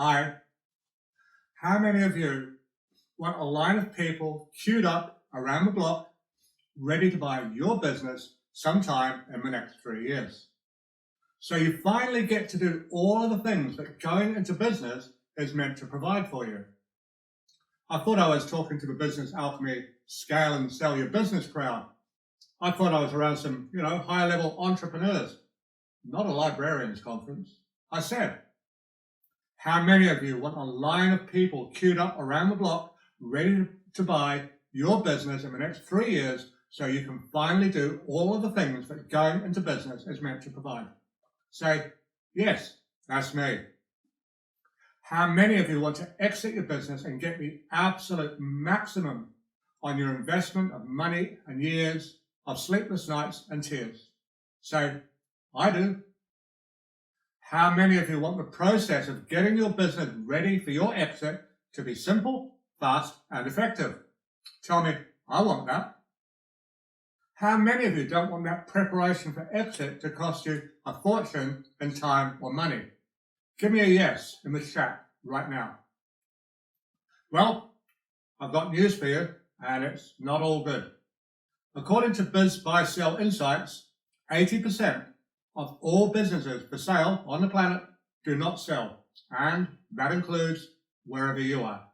Hi. How many of you want a line of people queued up around the block ready to buy your business sometime in the next 3 years? So you finally get to do all of the things that going into business is meant to provide for you. I thought I was talking to the Business Alchemy Scale and Sell Your Business crowd. I thought I was around some, high-level entrepreneurs, not a librarians conference. I said, how many of you want a line of people queued up around the block ready to buy your business in the next 3 years so you can finally do all of the things that going into business is meant to provide? Say, yes, that's me. How many of you want to exit your business and get the absolute maximum on your investment of money and years of sleepless nights and tears? Say, I do. How many of you want the process of getting your business ready for your exit to be simple, fast, and effective? Tell me, I want that. How many of you don't want that preparation for exit to cost you a fortune in time or money? Give me a yes in the chat right now. Well, I've got news for you, and it's not all good. According to Biz Buy Sell Insights, 80% of all businesses for sale on the planet do not sell, and that includes wherever you are.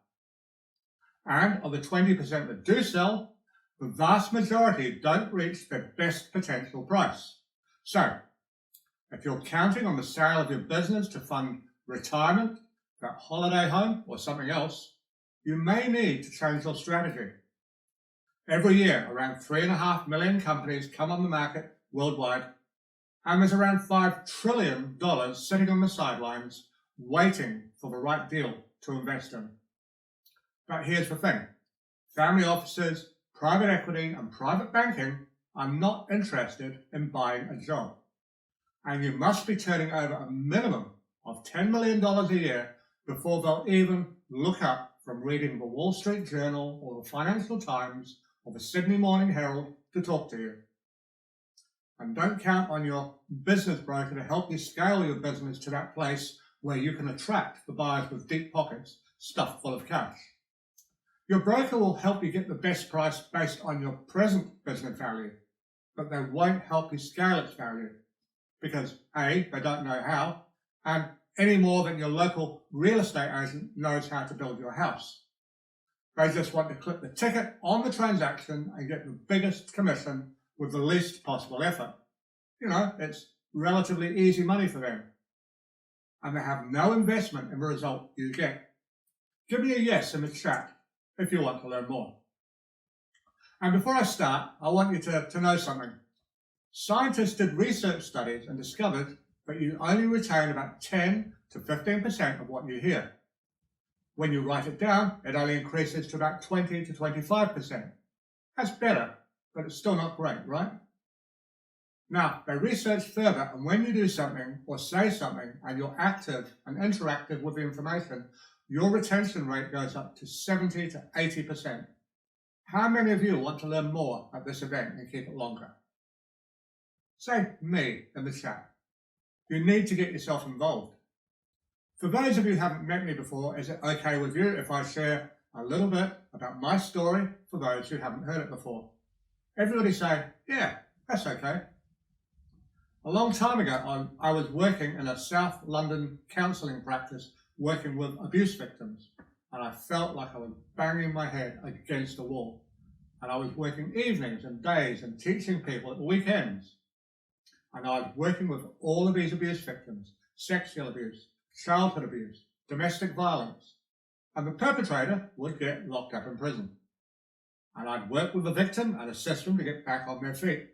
And of the 20% that do sell, the vast majority don't reach their best potential price. So, if you're counting on the sale of your business to fund retirement, that holiday home, or something else, you may need to change your strategy. Every year, around 3.5 million companies come on the market worldwide, and there's around $5 trillion sitting on the sidelines waiting for the right deal to invest in. But here's the thing. Family offices, private equity, and private banking are not interested in buying a job. And you must be turning over a minimum of $10 million a year before they'll even look up from reading the Wall Street Journal or the Financial Times or the Sydney Morning Herald to talk to you. And don't count on your business broker to help you scale your business to that place where you can attract the buyers with deep pockets stuffed full of cash. Your broker will help you get the best price based on your present business value, but they won't help you scale its value because A, they don't know how, and any more than your local real estate agent knows how to build your house. They just want to clip the ticket on the transaction and get the biggest commission with the least possible effort. It's relatively easy money for them. And they have no investment in the result you get. Give me a yes in the chat if you want to learn more. And before I start, I want you to know something. Scientists did research studies and discovered that you only retain about 10 to 15% of what you hear. When you write it down, it only increases to about 20 to 25%. That's better, but it's still not great, right? Now, they researched further, and when you do something or say something and you're active and interactive with the information, your retention rate goes up to 70 to 80%. How many of you want to learn more at this event and keep it longer? Say me in the chat. You need to get yourself involved. For those of you who haven't met me before, is it okay with you if I share a little bit about my story for those who haven't heard it before? Everybody say, yeah, that's okay. A long time ago, I was working in a South London counselling practice working with abuse victims, and I felt like I was banging my head against a wall. And I was working evenings and days and teaching people at the weekends. And I was working with all of these abuse victims, sexual abuse, childhood abuse, domestic violence. And the perpetrator would get locked up in prison. And I'd work with the victim and assist them to get back on their feet.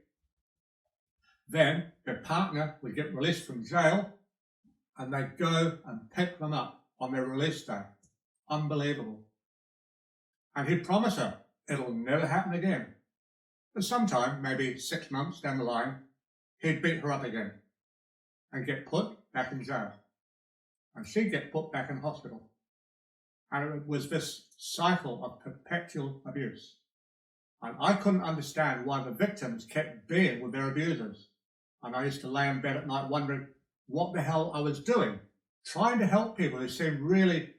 Then their partner would get released from jail and they'd go and pick them up on their release day. Unbelievable. And he'd promise her it'll never happen again. But sometime, maybe 6 months down the line, he'd beat her up again and get put back in jail. And she'd get put back in hospital. And it was this cycle of perpetual abuse. And I couldn't understand why the victims kept being with their abusers. And I used to lay in bed at night wondering what the hell I was doing trying to help people who seemed really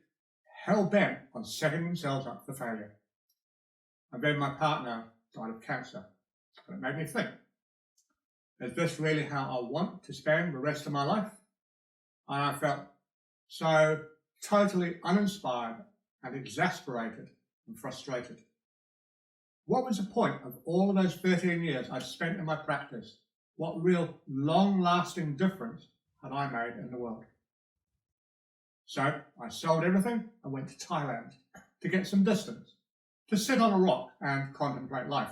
hell-bent on setting themselves up for failure. And then my partner died of cancer. And it made me think, is this really how I want to spend the rest of my life? And I felt so totally uninspired and exasperated and frustrated. What was the point of all of those 13 years I spent in my practice? What real long-lasting difference had I made in the world? So I sold everything and went to Thailand to get some distance, to sit on a rock and contemplate life.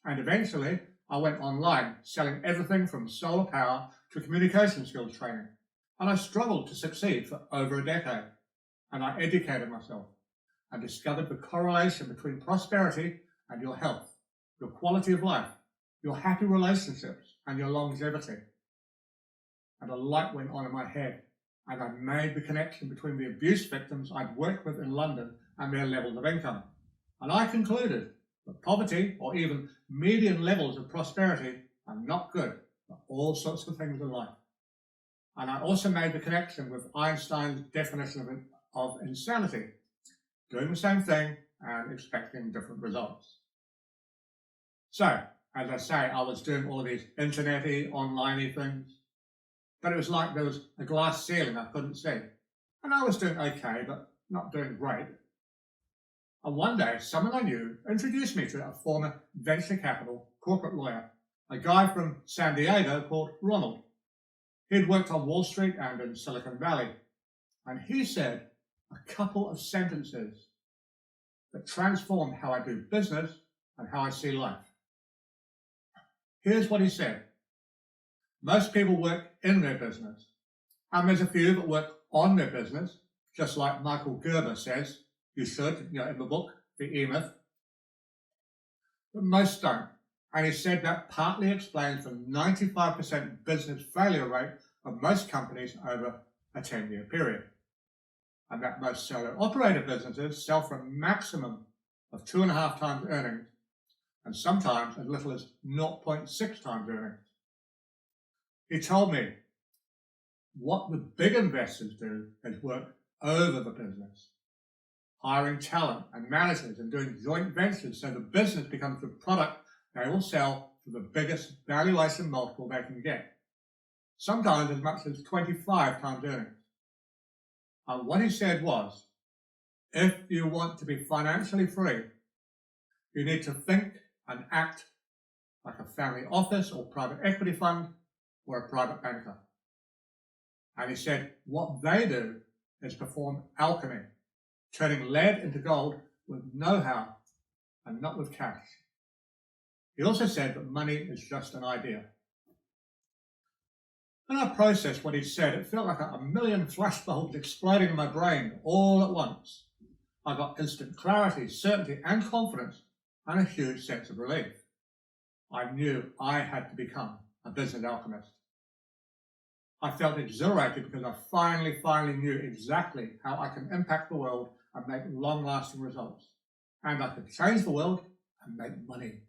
And eventually I went online selling everything from solar power to communication skills training. And I struggled to succeed for over a decade. And I educated myself and discovered the correlation between prosperity and your health, your quality of life, your happy relationships, and your longevity. And a light went on in my head, and I made the connection between the abuse victims I'd worked with in London and their levels of income. And I concluded that poverty, or even median levels of prosperity, are not good for all sorts of things in life. And I also made the connection with Einstein's definition of insanity, doing the same thing and expecting different results. So, as I say, I was doing all of these internet-y, online-y things, but it was like there was a glass ceiling I couldn't see. And I was doing okay, but not doing great. And one day, someone I knew introduced me to a former venture capital corporate lawyer, a guy from San Diego called Ronald. He'd worked on Wall Street and in Silicon Valley, and he said a couple of sentences that transformed how I do business and how I see life. Here's what he said. Most people work in their business, and there's a few that work on their business, just like Michael Gerber says you should, in the book, The E-Myth. But most don't. And he said that partly explains the 95% business failure rate of most companies over a 10-year period. And that most solo operator businesses sell for a maximum of 2.5 times earnings, and sometimes as little as 0.6 times earnings. He told me what the big investors do is work over the business, hiring talent and managers and doing joint ventures so the business becomes the product they will sell for the biggest valuation multiple they can get, sometimes as much as 25 times earnings. And what he said was, if you want to be financially free, you need to think and act like a family office or private equity fund or a private banker. And he said what they do is perform alchemy, turning lead into gold with know-how and not with cash. He also said that money is just an idea. When I processed what he said, it felt like a million flashbulbs exploding in my brain all at once. I got instant clarity, certainty, and confidence, and a huge sense of relief. I knew I had to become a business alchemist. I felt exhilarated because I finally knew exactly how I can impact the world and make long-lasting results. And I could change the world and make money.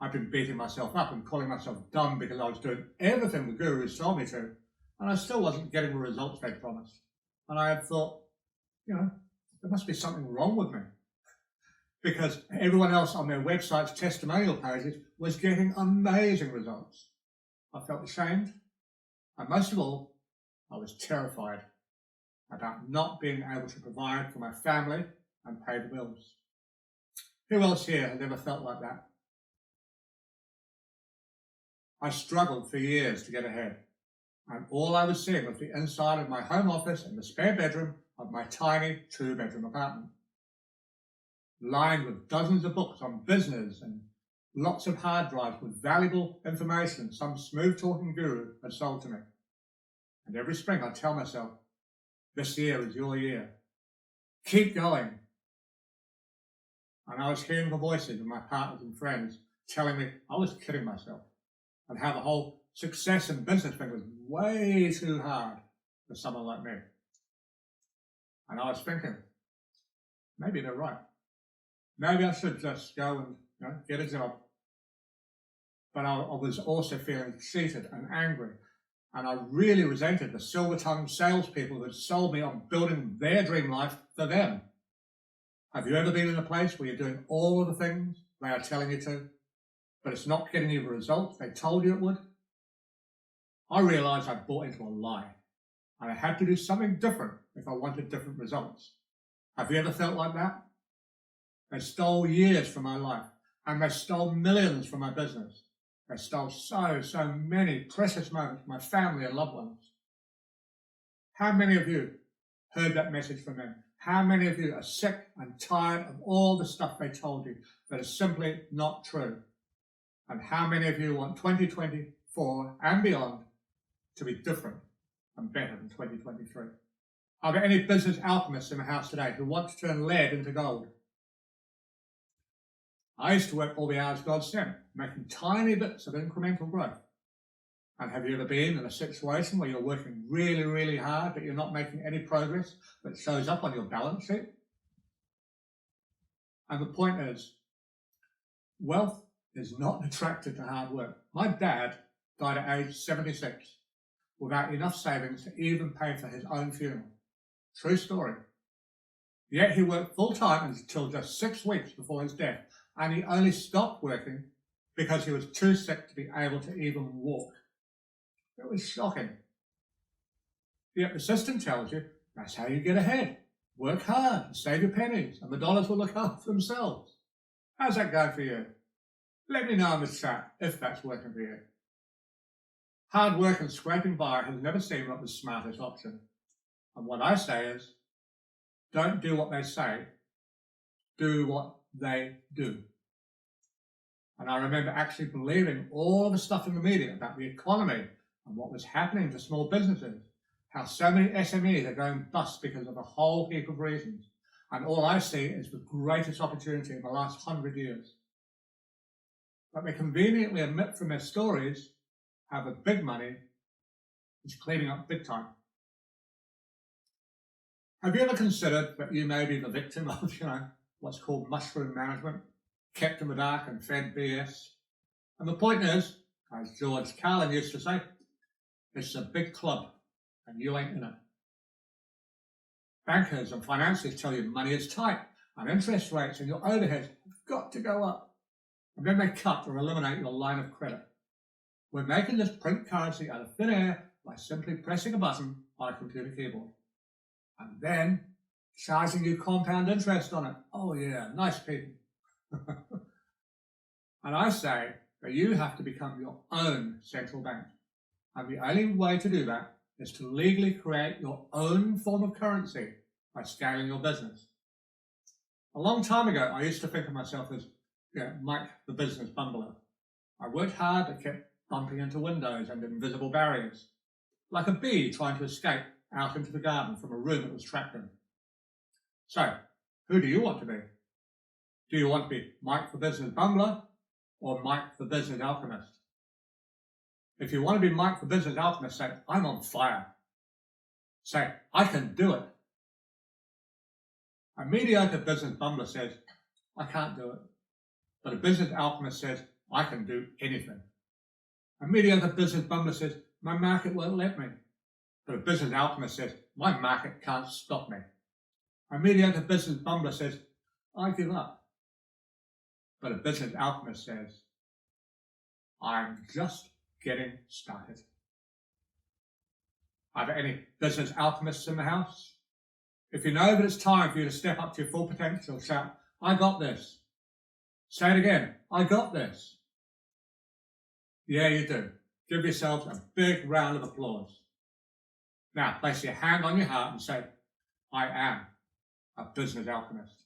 I've been beating myself up and calling myself dumb because I was doing everything the gurus told me to, and I still wasn't getting the results they promised. And I had thought, there must be something wrong with me, because everyone else on their website's testimonial pages was getting amazing results. I felt ashamed, and most of all, I was terrified about not being able to provide for my family and pay the bills. Who else here has ever felt like that? I struggled for years to get ahead, and all I was seeing was the inside of my home office and the spare bedroom of my tiny 2-bedroom apartment, lined with dozens of books on business and lots of hard drives with valuable information some smooth-talking guru had sold to me. And every spring I'd tell myself, this year is your year. Keep going. And I was hearing the voices of my partners and friends telling me I was kidding myself, and how the whole success and business thing was way too hard for someone like me. And I was thinking, maybe they're right. Maybe I should just go and get a job. But I was also feeling cheated and angry And I really resented the silver-tongued salespeople who had sold me on building their dream life for them. Have you ever been in a place where you're doing all of the things they are telling you to, but it's not getting you the results they told you it would? I realized I'd bought into a lie, and I had to do something different if I wanted different results. Have you ever felt like that? They stole years from my life, and they stole millions from my business. They stole so many precious moments from my family and loved ones. How many of you heard that message from them? How many of you are sick and tired of all the stuff they told you that is simply not true? And how many of you want 2024 and beyond to be different and better than 2023? Are there any business alchemists in the house today who want to turn lead into gold? I used to work all the hours God sent, making tiny bits of incremental growth. And have you ever been in a situation where you're working really hard, but you're not making any progress that shows up on your balance sheet? And the point is, wealth is not attracted to hard work. My dad died at age 76 without enough savings to even pay for his own funeral. True story. Yet he worked full-time until just 6 weeks before his death, and he only stopped working because he was too sick to be able to even walk. It was shocking. Yet the system tells you that's how you get ahead. Work hard, save your pennies, and the dollars will look after themselves. How's that going for you? Let me know in the chat if that's working for you. Hard work and scraping by has never seemed like the smartest option. And what I say is, don't do what they say, do what they do. And I remember actually believing all the stuff in the media about the economy and what was happening to small businesses, how so many SMEs are going bust because of a whole heap of reasons. And all I see is the greatest opportunity in the last 100 years. But they conveniently omit from their stories how the big money is cleaning up big time. Have you ever considered that you may be the victim of, what's called mushroom management, kept in the dark and fed BS? And the point is, as George Carlin used to say, it's a big club and you ain't in it. Bankers and financiers tell you money is tight and interest rates and your overheads have got to go up. And then they cut or eliminate your line of credit. We're making this print currency out of thin air by simply pressing a button on a computer keyboard. And then charging you compound interest on it. Oh yeah, nice people. And I say that you have to become your own central bank. And the only way to do that is to legally create your own form of currency by scaling your business. A long time ago, I used to think of myself as Mike the business bumbler. I worked hard but kept bumping into windows and invisible barriers, like a bee trying to escape out into the garden from a room it was trapped in. So, who do you want to be? Do you want to be Mike the business bumbler or Mike the business alchemist? If you want to be Mike the business alchemist, say, I'm on fire. Say, I can do it. A mediocre business bumbler says, I can't do it. But a business alchemist says, I can do anything. A mediocre business bumbler says, my market won't let me. But a business alchemist says, my market can't stop me. A mediocre business bumbler says, I give up. But a business alchemist says, I'm just getting started. Are there any business alchemists in the house? If you know that it's time for you to step up to your full potential, shout, I got this. Say it again, I got this. Yeah, you do. Give yourselves a big round of applause. Now, place your hand on your heart and say, I am a business alchemist.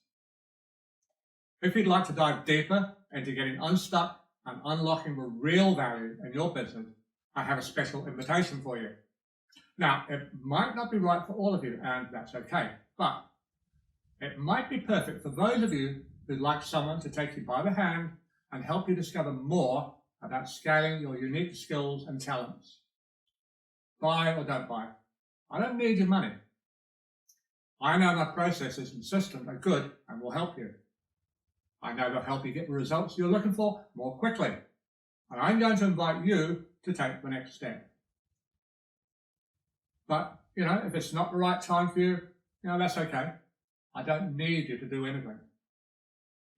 If you'd like to dive deeper into getting unstuck and unlocking the real value in your business, I have a special invitation for you. Now, it might not be right for all of you, and that's okay, but it might be perfect for those of you who'd like someone to take you by the hand and help you discover more about scaling your unique skills and talents. Buy or don't buy. I don't need your money. I know my processes and systems are good and will help you. I know they'll help you get the results you're looking for more quickly. And I'm going to invite you to take the next step. But, if it's not the right time for you, that's okay. I don't need you to do anything.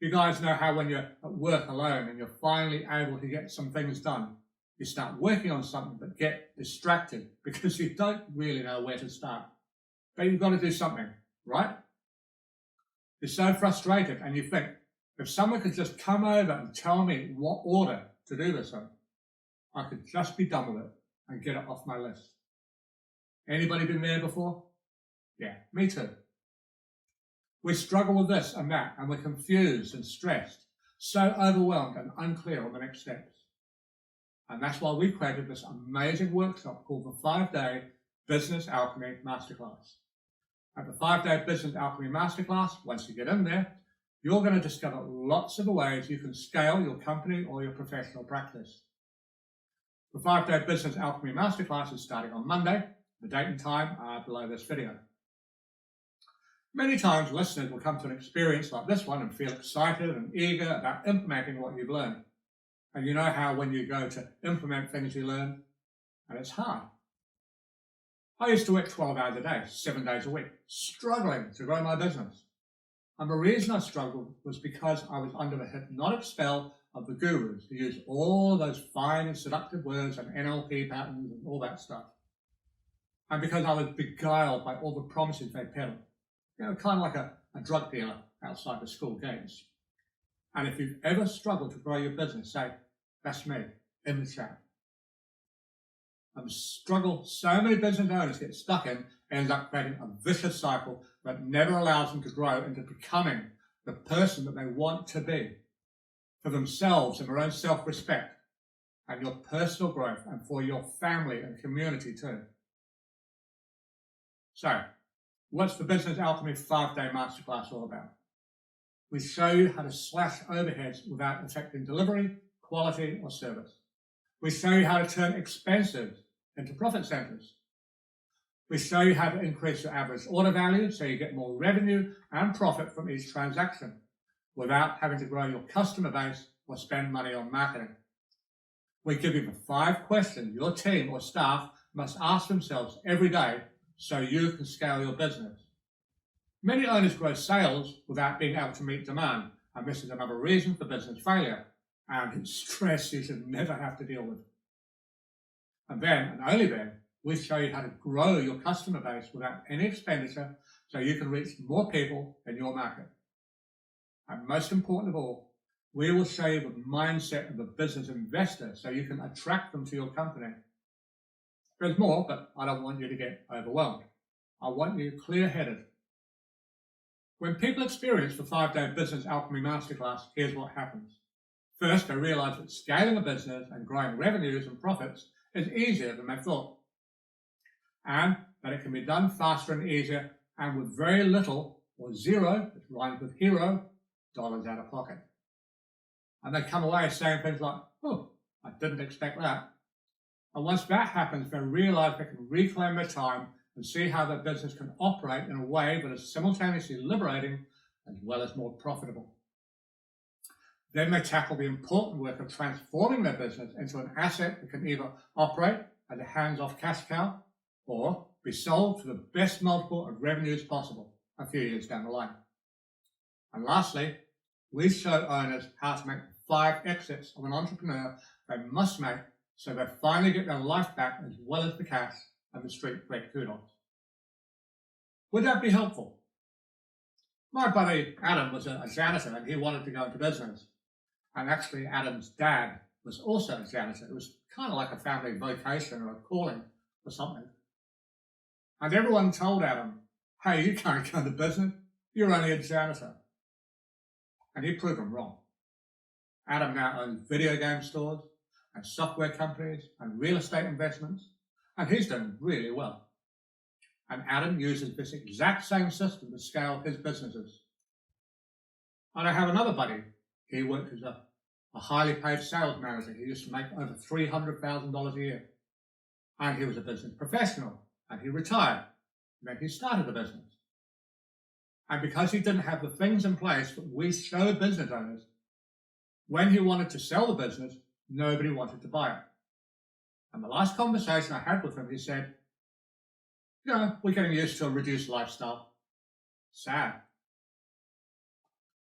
You guys know how when you're at work alone and you're finally able to get some things done, you start working on something but get distracted because you don't really know where to start. But you've got to do something, right? You're so frustrated and you think, if someone could just come over and tell me what order to do this in, I could just be done with it and get it off my list. Anybody been there before? Yeah, me too. We struggle with this and that, and we're confused and stressed, so overwhelmed and unclear on the next steps. And that's why we created this amazing workshop called the 5-Day Business Alchemy Masterclass. At the 5-Day Business Alchemy Masterclass, once you get in there, you're going to discover lots of the ways you can scale your company or your professional practice. The 5-Day Business Alchemy Masterclass is starting on Monday. The date and time are below this video. Many times listeners will come to an experience like this one and feel excited and eager about implementing what you've learned. And you know how when you go to implement things you learn, and it's hard. I used to work 12 hours a day, 7 days a week, struggling to grow my business. And the reason I struggled was because I was under the hypnotic spell of the gurus who use all those fine and seductive words and NLP patterns and all that stuff. And because I was beguiled by all the promises they peddled. Kind of like a drug dealer outside the school gates. And if you've ever struggled to grow your business, say, that's me, in the chat. And the struggle so many business owners get stuck in ends up creating a vicious cycle that never allows them to grow into becoming the person that they want to be for themselves and their own self-respect and your personal growth and for your family and community too. So, what's the Business Alchemy 5-Day Masterclass all about? We show you how to slash overheads without affecting delivery, quality, or service. We show you how to turn expenses into profit centers. We show you how to increase your average order value so you get more revenue and profit from each transaction without having to grow your customer base or spend money on marketing. We give you the 5 questions your team or staff must ask themselves every day so you can scale your business. Many owners grow sales without being able to meet demand, and this is another reason for business failure, and it's stress you should never have to deal with. And then, and only then, we show you how to grow your customer base without any expenditure so you can reach more people in your market. And most important of all, we will show you the mindset of a business investor so you can attract them to your company. There's more, but I don't want you to get overwhelmed. I want you clear-headed. When people experience the 5-Day Business Alchemy Masterclass, here's what happens. First, they realize that scaling a business and growing revenues and profits is easier than they thought, and that it can be done faster and easier and with very little or zero, which rhymes with hero, dollars out of pocket. And they come away saying things like, oh, I didn't expect that. And once that happens, they realize they can reclaim their time and see how their business can operate in a way that is simultaneously liberating as well as more profitable. Then they tackle the important work of transforming their business into an asset that can either operate as a hands-off cash cow or be sold for the best multiple of revenues possible a few years down the line. And lastly, we show owners how to make 5 exits of an entrepreneur they must make so they finally get their life back as well as the cash and the street great kudos. Would that be helpful? My buddy Adam was a janitor and he wanted to go into business. And actually Adam's dad was also a janitor. It was kind of like a family vocation or a calling or something. And everyone told Adam, hey, you can't go into business. You're only a janitor. And he proved them wrong. Adam now owns video game stores and software companies and real estate investments, and he's done really well. And Adam uses this exact same system to scale his businesses. And I have another buddy. He worked as a highly paid sales manager. He used to make over $300,000 a year. And he was a business professional, and he retired. And then he started a business. And because he didn't have the things in place that we show business owners, when he wanted to sell the business, nobody wanted to buy it. And the last conversation I had with him, he said, we're getting used to a reduced lifestyle. Sad.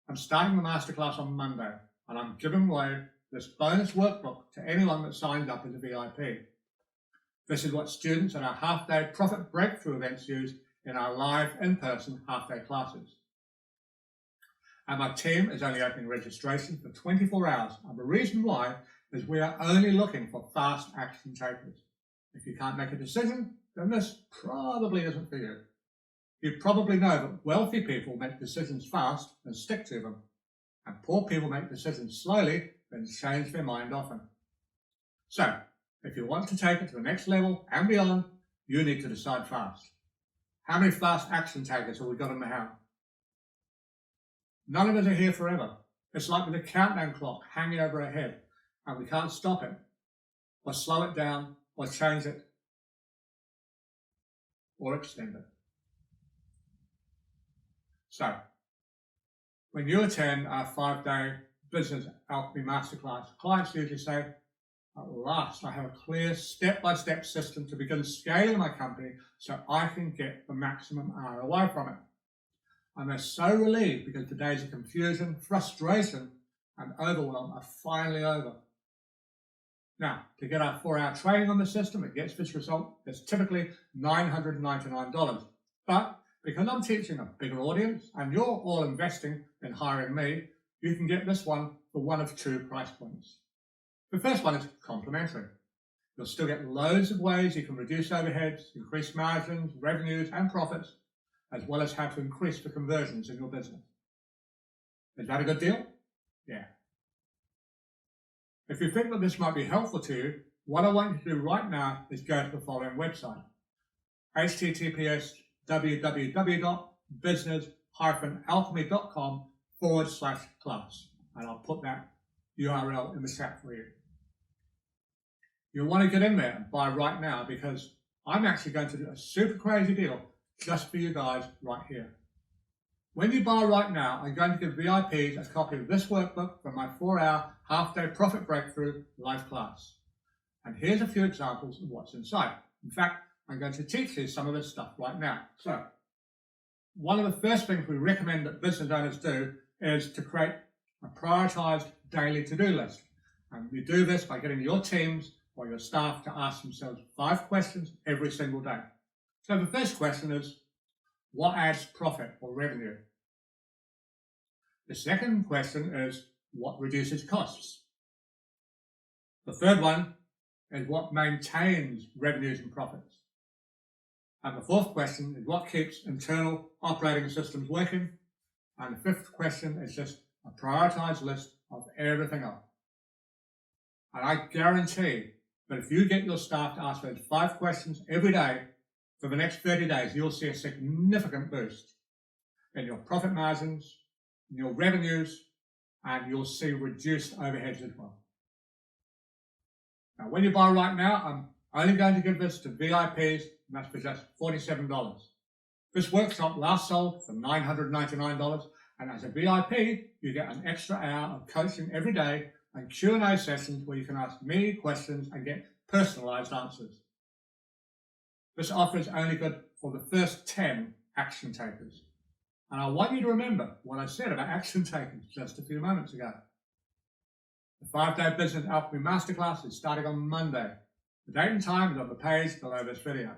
I'm starting the masterclass on Monday, and I'm giving away this bonus workbook to anyone that signs up as a VIP. This is what students at our half-day profit breakthrough events use in our live in-person half-day classes. And my team is only opening registration for 24 hours, and the reason why is we are only looking for fast action takers. If you can't make a decision, then this probably isn't for you. You probably know that wealthy people make decisions fast and stick to them, and poor people make decisions slowly and change their mind often. So, if you want to take it to the next level and beyond, you need to decide fast. How many fast action takers have we got in the house? None of us are here forever. It's like with a countdown clock hanging over our head, and we can't stop it, or slow it down, or change it, or extend it. So, when you attend our 5-day Business Alchemy Masterclass, clients usually say, at last, I have a clear step-by-step system to begin scaling my company so I can get the maximum ROI from it. And they're so relieved because the days of confusion, frustration, and overwhelm are finally over. Now, to get our 4-hour training on the system that gets this result, it's typically $999. But because I'm teaching a bigger audience and you're all investing in hiring me, you can get this one for one of 2 price points. The first one is complimentary. You'll still get loads of ways you can reduce overheads, increase margins, revenues, and profits, as well as how to increase the conversions in your business. Is that a good deal? Yeah. If you think that this might be helpful to you, what I want you to do right now is go to the following website, https://business-alchemy.com/class, and I'll put that URL in the chat for you. You'll want to get in there and buy right now because I'm actually going to do a super crazy deal just for you guys right here. When you buy right now, I'm going to give VIPs a copy of this workbook from my 4-hour half-day profit breakthrough live class. And here's a few examples of what's inside. In fact, I'm going to teach you some of this stuff right now. So, one of the first things we recommend that business owners do is to create a prioritized daily to-do list. And we do this by getting your teams or your staff to ask themselves 5 questions every single day. So the first question is, what adds profit or revenue? The second question is, what reduces costs? The third one is, what maintains revenues and profits? And the fourth question is, what keeps internal operating systems working? And the fifth question is just a prioritized list of everything else. And I guarantee that if you get your staff to ask those 5 questions every day for the next 30 days, you'll see a significant boost in your profit margins, in your revenues, and you'll see reduced overheads as well. Now, when you buy right now, I'm only going to give this to VIPs, and that's for just $47. This workshop last sold for $999, and as a VIP, you get an extra hour of coaching every day and Q&A sessions where you can ask me questions and get personalized answers. This offer is only good for the first 10 action takers. And I want you to remember what I said about action takers just a few moments ago. The 5-day Business Alchemy Masterclass is starting on Monday. The date and time is on the page below this video.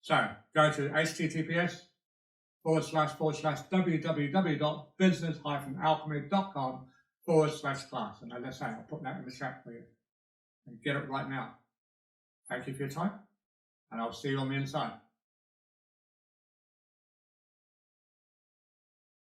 So go to https://www.business-alchemy.com/class. And as I say, I'll put that in the chat for you. And get it right now. Thank you for your time, and I'll see you on the inside.